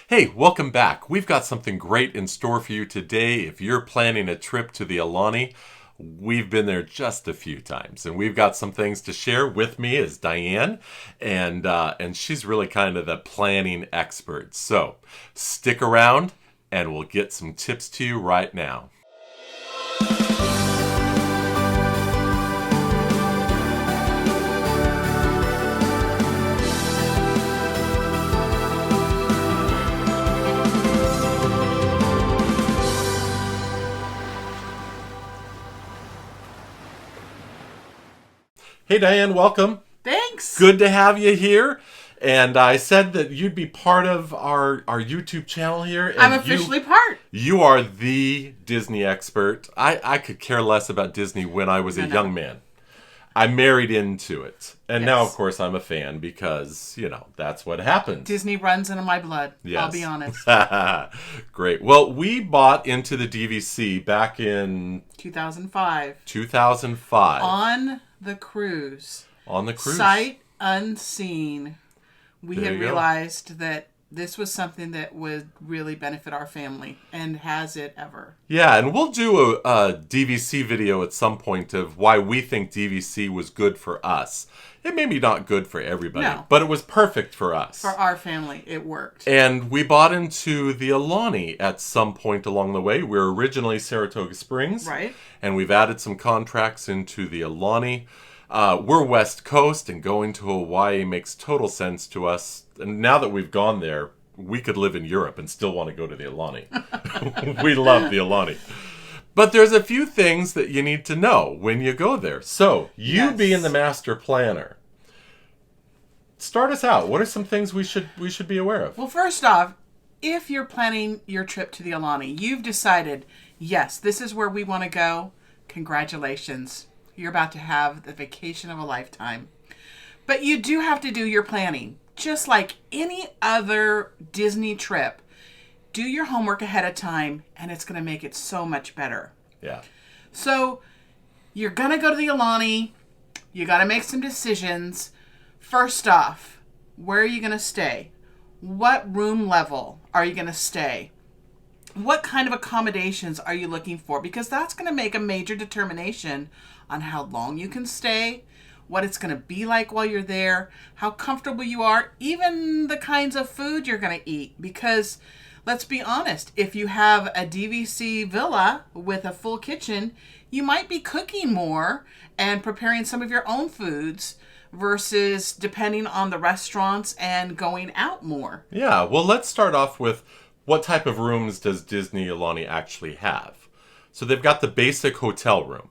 Hey, welcome back. We've got something great in store for you today. If you're planning a trip to the Aulani, we've been there just a few times, and we've got some things to share. With me is Diane, and she's really kind of the planning expert. So stick around, and we'll get some tips to you right now. Hey Diane, welcome. Thanks. Good to have you here. And I said that you'd be part of our YouTube channel here. And I'm officially part. You are the Disney expert. I could care less about Disney when I was a young man. I married into it. And now, of course, I'm a fan because, that's what happens. Disney runs into my blood. Yes. I'll be honest. Great. Well, we bought into the DVC back in 2005. 2005. On the cruise. On the cruise. Sight unseen. We There had you go. realized that this was something that would really benefit our family. And has it ever. Yeah, and we'll do a DVC video at some point of why we think DVC was good for us. It may be not good for everybody, but it was perfect for us. For our family, it worked. And we bought into the Aulani at some point along the way. We were originally Saratoga Springs. Right. And we've added some contracts into the Aulani. We're West Coast, and going to Hawaii makes total sense to us. And now that we've gone there, we could live in Europe and still want to go to the Aulani. We love the Aulani. But there's a few things that you need to know when you go there. So, you being the master planner, start us out. What are some things we should be aware of? Well, first off, if you're planning your trip to the Aulani, you've decided, yes, this is where we want to go. Congratulations. You're about to have the vacation of a lifetime. But you do have to do your planning. Just like any other Disney trip, do your homework ahead of time, and it's going to make it so much better. Yeah. So, you're going to go to the Aulani. You got to make some decisions. First off, where are you going to stay? What room level are you going to stay? What kind of accommodations are you looking for? Because that's going to make a major determination on how long you can stay, what it's going to be like while you're there, how comfortable you are, even the kinds of food you're going to eat. Because let's be honest, if you have a DVC villa with a full kitchen, you might be cooking more and preparing some of your own foods versus depending on the restaurants and going out more. Yeah, well, let's start off with what type of rooms does Disney Aulani actually have? So they've got the basic hotel room.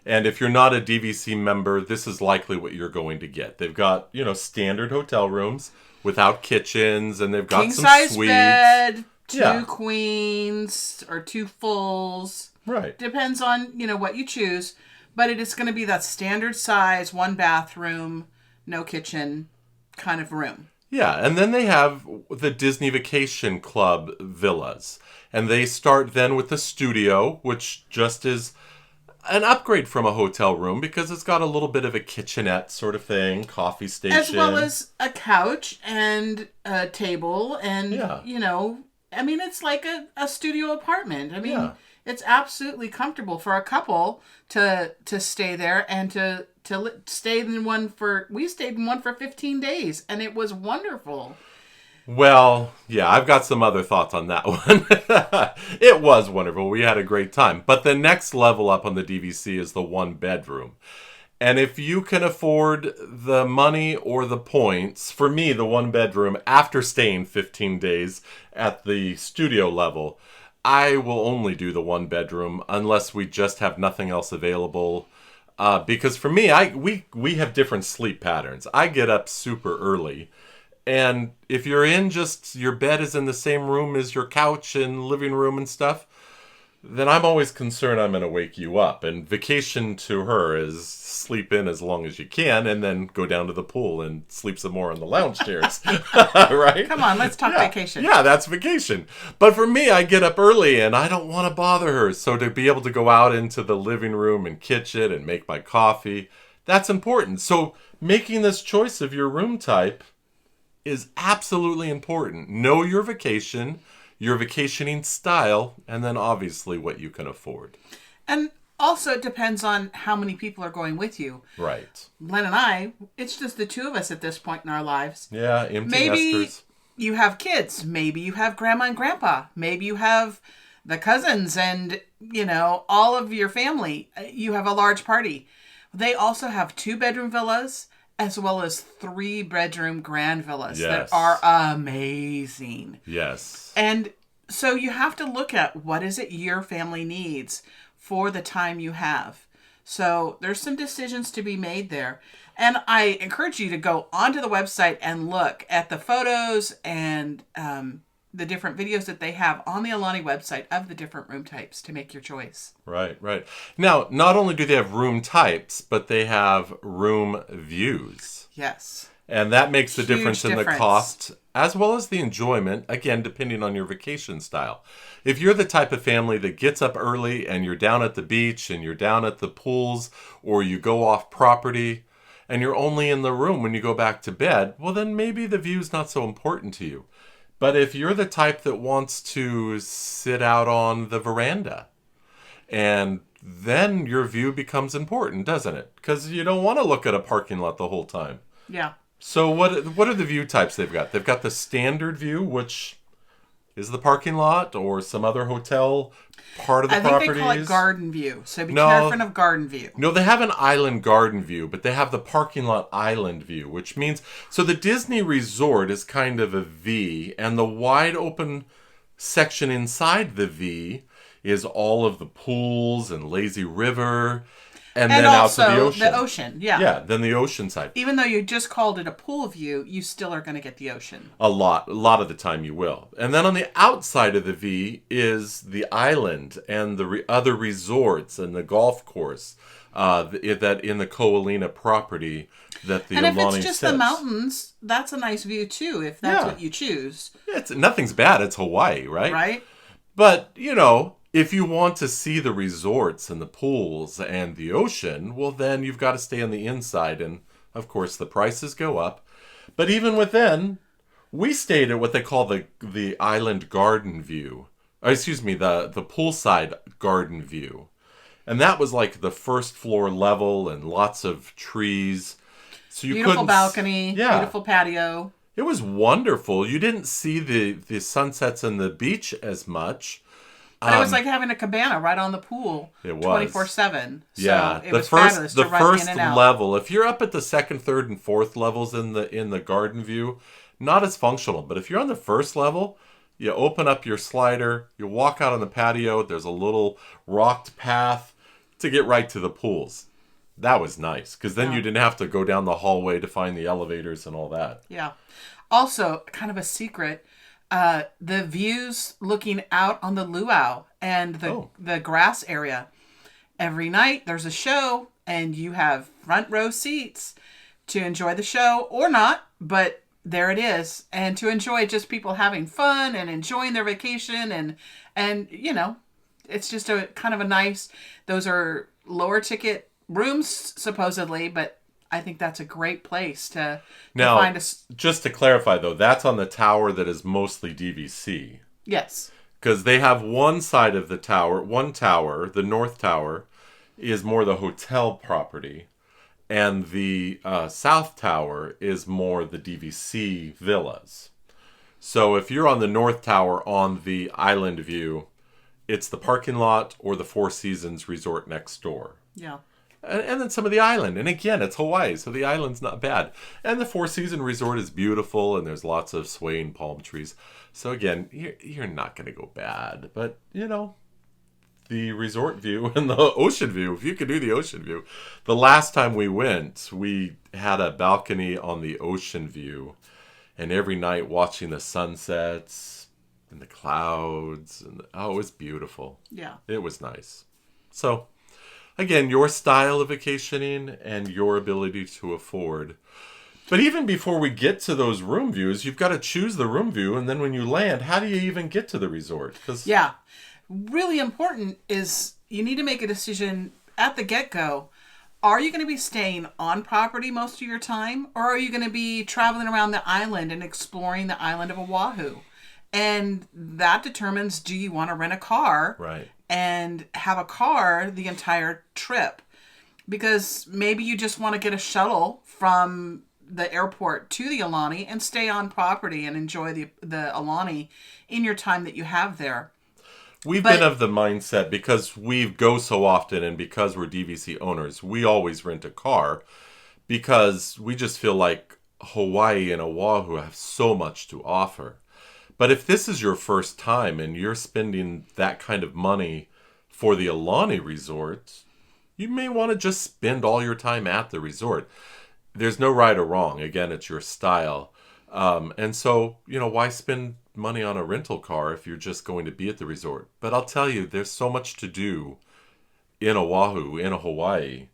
And if you're not a DVC member, this is likely what you're going to get. They've got, standard hotel rooms without kitchens, and they've got some king-size suites. Bed, two queens, or two fulls. Right. Depends on, what you choose. But it is going to be that standard size, one bathroom, no kitchen kind of room. Yeah, and then they have the Disney Vacation Club villas. And they start then with the studio, which just is an upgrade from a hotel room because it's got a little bit of a kitchenette sort of thing, coffee station. As well as a couch and a table and, it's like a studio apartment. It's absolutely comfortable for a couple to stay there and to stay in one we stayed in one for 15 days and it was wonderful. Well, yeah, I've got some other thoughts on that one. It was wonderful. We had a great time. But the next level up on the DVC is the one bedroom. And if you can afford the money or the points, for me, the one bedroom, after staying 15 days at the studio level, I will only do the one bedroom unless we just have nothing else available. Because for me, we have different sleep patterns. I get up super early. And if you're in just your bed is in the same room as your couch and living room and stuff, then I'm always concerned I'm going to wake you up. And vacation to her is sleep in as long as you can and then go down to the pool and sleep some more on the lounge chairs. Right? Come on, let's talk vacation. Yeah, that's vacation. But for me, I get up early and I don't want to bother her. So to be able to go out into the living room and kitchen and make my coffee, that's important. So making this choice of your room type is absolutely important. Know your vacation, your vacationing style, and then obviously what you can afford. And also, it depends on how many people are going with you. Right. Len and I, it's just the two of us at this point in our lives. Yeah, empty Maybe nesters. you have kids. Maybe you have grandma and grandpa. Maybe you have the cousins and, all of your family. You have a large party. They also have 2-bedroom villas as well as 3-bedroom grand villas that Yes. are amazing. Yes. And so you have to look at what is it your family needs for the time you have. So there's some decisions to be made there. And I encourage you to go onto the website and look at the photos and the different videos that they have on the Aulani website of the different room types to make your choice. Right, right. Now, not only do they have room types, but they have room views. Yes. And that makes the Huge difference in the difference. cost as well as the enjoyment, again, depending on your vacation style. If you're the type of family that gets up early and you're down at the beach and you're down at the pools or you go off property and you're only in the room when you go back to bed, well, then maybe the view's not so important to you. But if you're the type that wants to sit out on the veranda, and then your view becomes important, doesn't it? Because you don't want to look at a parking lot the whole time. Yeah. So what are the view types they've got? They've got the standard view, which is the parking lot or some other hotel part of the properties. I think they call it garden view. So be No. careful of garden view. No, they have an island garden view, but they have the parking lot island view, which means, so the Disney Resort is kind of a V, and the wide open section inside the V is all of the pools and lazy river, and then also out to the ocean. the ocean. Yeah. Yeah, then the ocean side. Even though you just called it a pool view, you still are going to get the ocean. A lot of the time you will. And then on the outside of the V is the island and the other resorts and the golf course that in the Ko Olina property that the And if Aulani it's just sits. the mountains, that's a nice view too, if that's Yeah. what you choose. Nothing's bad. It's Hawaii, right? Right? But, if you want to see the resorts and the pools and the ocean, well, then you've got to stay on the inside. And, of course, the prices go up. But even within, we stayed at what they call the island garden view. The poolside garden view. And that was like the first floor level and lots of trees. So you Beautiful couldn't balcony, Yeah. beautiful patio. It was wonderful. You didn't see the sunsets and the beach as much. But it was like having a cabana right on the pool. It was. 24/7. So Yeah, it was fabulous to run in and out. level. If you're up at the second, third, and fourth levels in the garden view, not as functional. But if you're on the first level, you open up your slider, you walk out on the patio. There's a little rocked path to get right to the pools. That was nice because then you didn't have to go down the hallway to find the elevators and all that. Yeah. Also, kind of a secret, the views looking out on the luau and the grass area. Every night there's a show and you have front row seats to enjoy the show or not, but there it is. And to enjoy just people having fun and enjoying their vacation and it's just a kind of a nice, those are lower ticket rooms supposedly, but I think that's a great place to Now, find just to clarify though, that's on the tower that is mostly DVC. Yes. Because they have one side of the tower, the north tower, is more the hotel property. And the south tower is more the DVC villas. So if you're on the north tower on the island view, it's the parking lot or the Four Seasons resort next door. Yeah. And then some of the island. And again, it's Hawaii, so the island's not bad. And the Four Seasons Resort is beautiful, and there's lots of swaying palm trees. So again, you're not going to go bad. But, the resort view and the ocean view, if you could do the ocean view. The last time we went, we had a balcony on the ocean view. And every night watching the sunsets and the clouds. And it was beautiful. Yeah. It was nice. So, again, your style of vacationing and your ability to afford. But even before we get to those room views, you've got to choose the room view. And then when you land, how do you even get to the resort? Yeah. Really important is you need to make a decision at the get-go. are you going to be staying on property most of your time, or are you going to be traveling around the island and exploring the island of Oahu? And that determines, do you want to rent a car Right. and have a car the entire trip? Because maybe you just want to get a shuttle from the airport to the Aulani and stay on property and enjoy the Aulani in your time that you have there. We've been of the mindset, because we go so often and because we're DVC owners, we always rent a car, because we just feel like Hawaii and Oahu have so much to offer. But if this is your first time and you're spending that kind of money for the Aulani Resort, you may want to just spend all your time at the resort. There's no right or wrong. Again, it's your style. And so, why spend money on a rental car if you're just going to be at the resort? But I'll tell you, there's so much to do in Oahu, in Hawaii,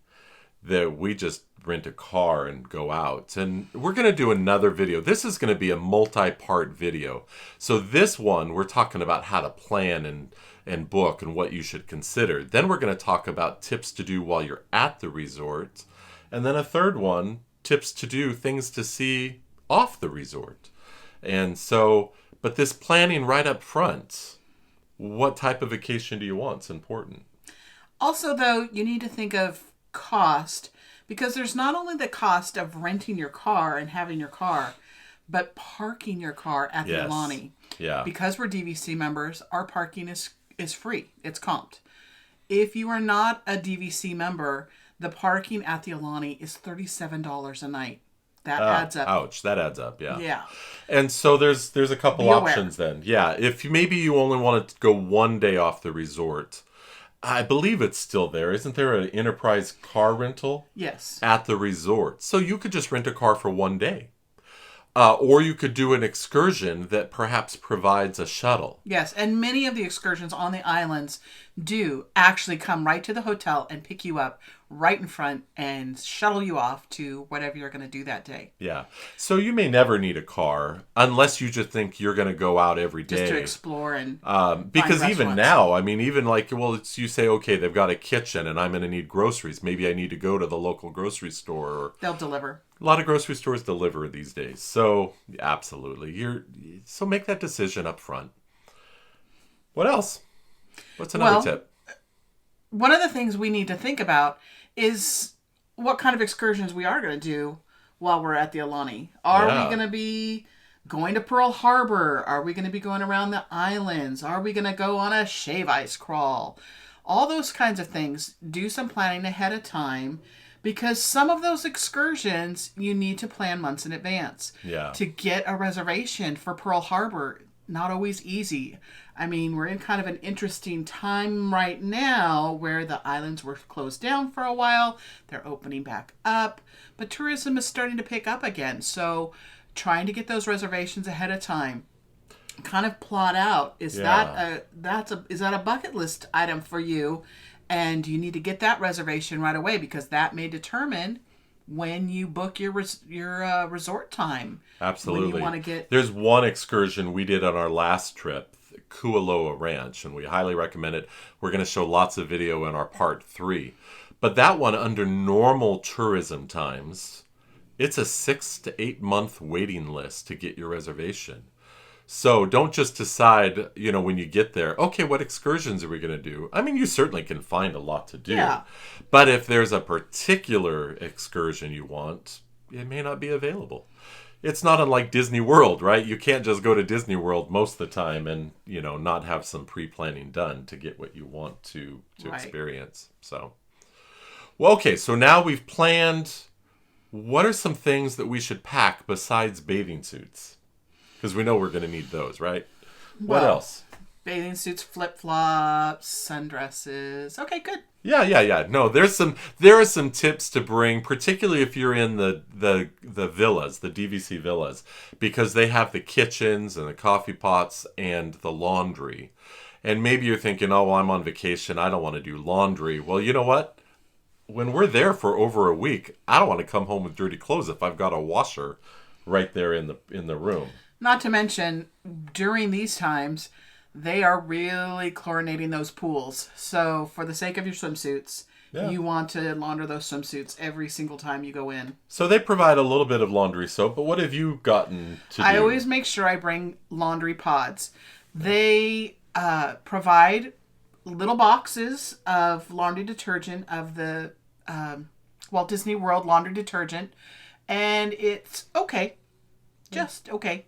that we just rent a car and go out. And we're going to do another video. This is going to be a multi-part video. So this one, we're talking about how to plan and book and what you should consider. Then we're going to talk about tips to do while you're at the resort. And then a third one, tips to do, things to see off the resort. And so, but this planning right up front, what type of vacation do you want? It's important. Also, though, you need to think of cost, because there's not only the cost of renting your car and having your car, but parking your car at the Aulani. Yeah. Because we're DVC members, our parking is free. It's comped. If you are not a DVC member, the parking at the Aulani is $37 a night. That adds up. Ouch, that adds up, yeah. Yeah. And so there's a couple options then. Yeah, if maybe you only want to go one day off the resort, I believe it's still there. Isn't there an enterprise car rental? Yes. At the resort. So you could just rent a car for one day. Or you could do an excursion that perhaps provides a shuttle. Yes, and many of the excursions on the islands do actually come right to the hotel and pick you up right in front and shuttle you off to whatever you're going to do that day. Yeah. So you may never need a car unless you just think you're going to go out every day. Just to explore and because find even restaurants. now, I mean, even like, well, it's, you say, okay, they've got a kitchen and I'm going to need groceries. Maybe I need to go to the local grocery store. Or they'll deliver. a lot of grocery stores deliver these days. So absolutely. So make that decision up front. What else? What's another tip? One of the things we need to think about is what kind of excursions we are going to do while we're at the Aulani. Are we going to be going to Pearl Harbor? Are we going to be going around the islands? Are we going to go on a shave ice crawl? All those kinds of things. Do some planning ahead of time, because some of those excursions you need to plan months in advance. Yeah. To get a reservation for Pearl Harbor, not always easy. I mean, we're in kind of an interesting time right now where the islands were closed down for a while. They're opening back up, but tourism is starting to pick up again. So trying to get those reservations ahead of time, kind of plot out, is that a bucket list item for you? And you need to get that reservation right away, because that may determine when you book your resort time. Absolutely. When you want to get... There's one excursion we did on our last trip, Ko Olina Ranch, and we highly recommend it. We're going to show lots of video in our part 3. But that one, under normal tourism times, it's a 6 to 8 month waiting list to get your reservation. So don't just decide, when you get there, okay, what excursions are we going to do? I mean, you certainly can find a lot to do. Yeah. But if there's a particular excursion you want, it may not be available. It's not unlike Disney World, right? You can't just go to Disney World most of the time and, not have some pre-planning done to get what you want to experience. So, well, okay, so now we've planned. What are some things that we should pack besides bathing suits? Because we know we're going to need those, right? What else? Bathing suits, flip-flops, sundresses. Okay, good. Yeah. No, there are some tips to bring, particularly if you're in the villas, the DVC villas, because they have the kitchens and the coffee pots and the laundry. And maybe you're thinking, oh, well, I'm on vacation, I don't want to do laundry. Well, you know what? When we're there for over a week, I don't want to come home with dirty clothes if I've got a washer right there in the room. Not to mention, during these times, they are really chlorinating those pools. So for the sake of your swimsuits, Yeah. You want to launder those swimsuits every single time you go in. So they provide a little bit of laundry soap, but what have you gotten to do? I always make sure I bring laundry pods. They provide little boxes of laundry detergent, of the Walt Disney World laundry detergent, and it's okay. Just okay.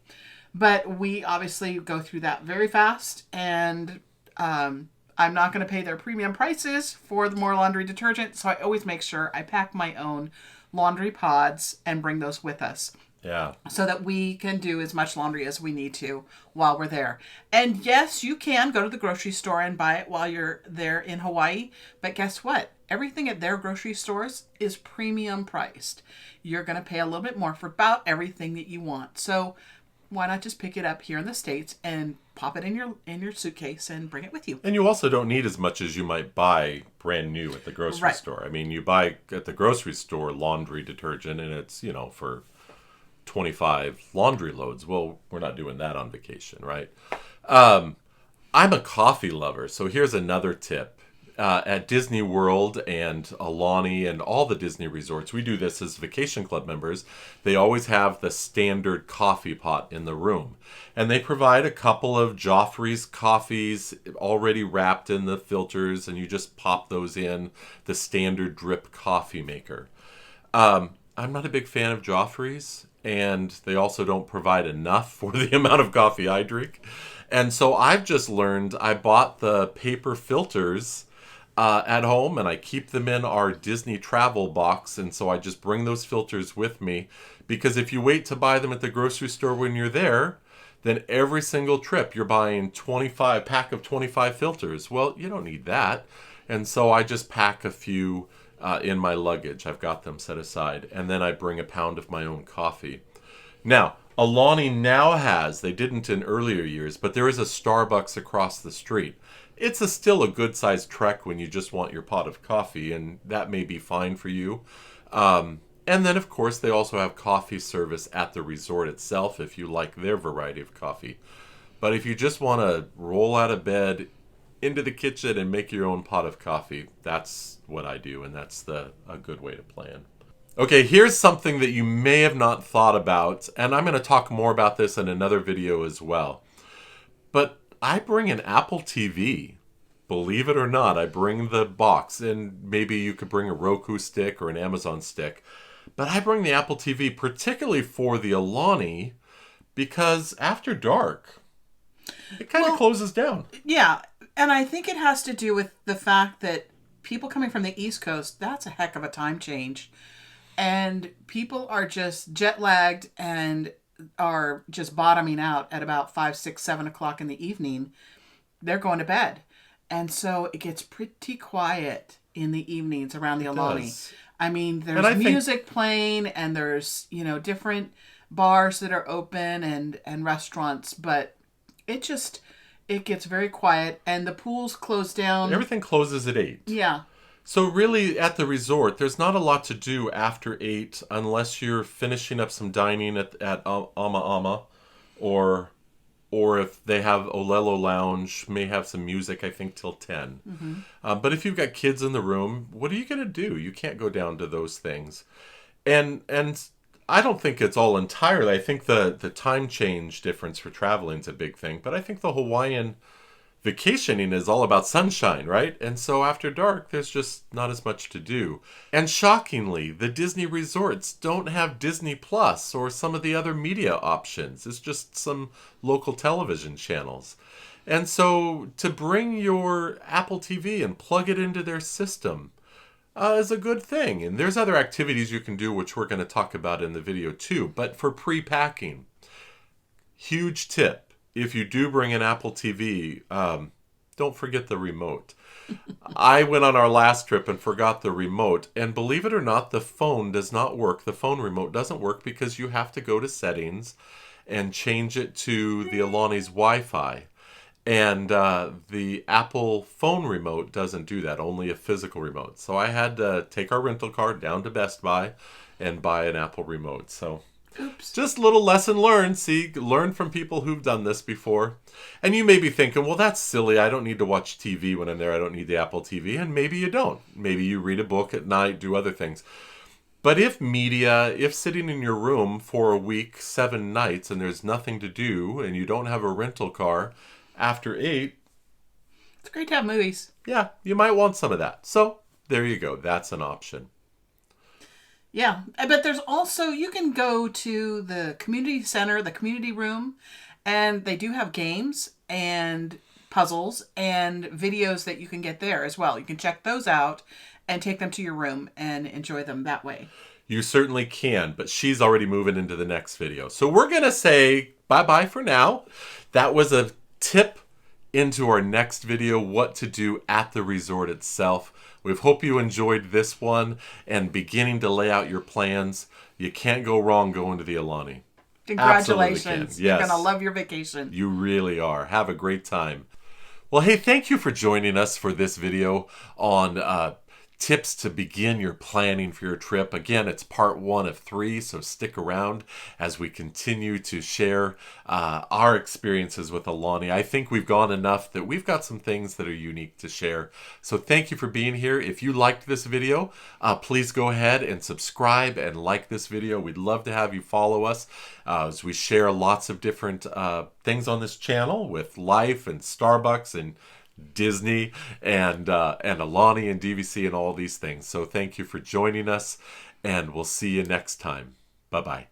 But we obviously go through that very fast, and I'm not going to pay their premium prices for the more laundry detergent, so I always make sure I pack my own laundry pods and bring those with us. Yeah. So that we can do as much laundry as we need to while we're there. And yes, you can go to the grocery store and buy it while you're there in Hawaii. But guess what? Everything at their grocery stores is premium priced. You're going to pay a little bit more for about everything that you want. So why not just pick it up here in the States and pop it in your suitcase and bring it with you? And you also don't need as much as you might buy brand new at the grocery store. I mean, you buy at the grocery store laundry detergent, and it's, for 25 laundry loads. Well, we're not doing that on vacation, right? I'm a coffee lover, so here's another tip. At Disney World and Aulani and all the Disney resorts, we do this as Vacation Club members. They always have the standard coffee pot in the room. And they provide a couple of Joffrey's coffees already wrapped in the filters, and you just pop those in the standard drip coffee maker. I'm not a big fan of Joffrey's, and they also don't provide enough for the amount of coffee I drink. And so I've just learned, I bought the paper filters at home, and I keep them in our Disney travel box, and so I just bring those filters with me, because if you wait to buy them at the grocery store when you're there, then every single trip you're buying 25 pack of 25 filters. Well, you don't need that. And so I just pack a few in my luggage. I've got them set aside, and then I bring a pound of my own coffee. Now, Aulani now has, they didn't in earlier years, but there is a Starbucks across the street. It's still a good-sized trek when you just want your pot of coffee, and that may be fine for you. And then, of course, they also have coffee service at the resort itself if you like their variety of coffee. But if you just want to roll out of bed, into the kitchen, and make your own pot of coffee, that's what I do, and that's a good way to plan. Okay, here's something that you may have not thought about, and I'm going to talk more about this in another video as well. But I bring an Apple TV. Believe it or not, I bring the box, and maybe you could bring a Roku stick or an Amazon stick. But I bring the Apple TV particularly for the Aulani, because after dark, it kind of closes down. Yeah, and I think it has to do with the fact that people coming from the East Coast, that's a heck of a time change. And people are just jet lagged and are just bottoming out at about 5, 6, 7 o'clock in the evening. They're going to bed. And so it gets pretty quiet in the evenings around the Aulani. I mean, there's music playing, and there's, different bars that are open and restaurants, but it gets very quiet, and the pools close down. Everything closes at 8. Yeah. So really, at the resort, there's not a lot to do after 8 unless you're finishing up some dining at Ama Ama, or if they have Olelo Lounge, may have some music, I think, till 10. Mm-hmm. But if you've got kids in the room, what are you going to do? You can't go down to those things. And I don't think it's all entirely. I think the time change difference for traveling is a big thing. But I think the Hawaiian vacationing is all about sunshine, right? And so after dark, there's just not as much to do. And shockingly, the Disney resorts don't have Disney Plus or some of the other media options. It's just some local television channels. And so to bring your Apple TV and plug it into their system is a good thing. And there's other activities you can do, which we're going to talk about in the video too. But for pre-packing, huge tip. If you do bring an Apple TV, don't forget the remote. I went on our last trip and forgot the remote. And believe it or not, the phone does not work. The phone remote doesn't work because you have to go to settings and change it to the Aulani's Wi-Fi. And the Apple phone remote doesn't do that, only a physical remote. So I had to take our rental car down to Best Buy and buy an Apple remote. So Oops. Just little lesson learned. See, learn from people who've done this before. And you may be thinking, well, that's silly. I don't need to watch TV when I'm there. I don't need the Apple TV. And maybe you don't. Maybe you read a book at night, do other things. But if sitting in your room for a week, 7 nights, and there's nothing to do, and you don't have a rental car after 8, it's great to have movies. Yeah, you might want some of that. So there you go. That's an option. Yeah, but there's also, you can go to the community center, the community room, and they do have games and puzzles and videos that you can get there as well. You can check those out and take them to your room and enjoy them that way. You certainly can, but she's already moving into the next video. So we're going to say bye-bye for now. That was a tip into our next video, what to do at the resort itself. We hope you enjoyed this one and beginning to lay out your plans. You can't go wrong going to the Aulani. Congratulations. Yes. You're going to love your vacation. You really are. Have a great time. Well, hey, thank you for joining us for this video on tips to begin your planning for your trip. Again, it's part 1 of 3, so stick around as we continue to share our experiences with Aulani. I think we've gone enough that we've got some things that are unique to share. So thank you for being here. If you liked this video, please go ahead and subscribe and like this video. We'd love to have you follow us as we share lots of different things on this channel with life and Starbucks and Disney and Aulani and DVC and all these things. So thank you for joining us, and we'll see you next time. Bye-bye.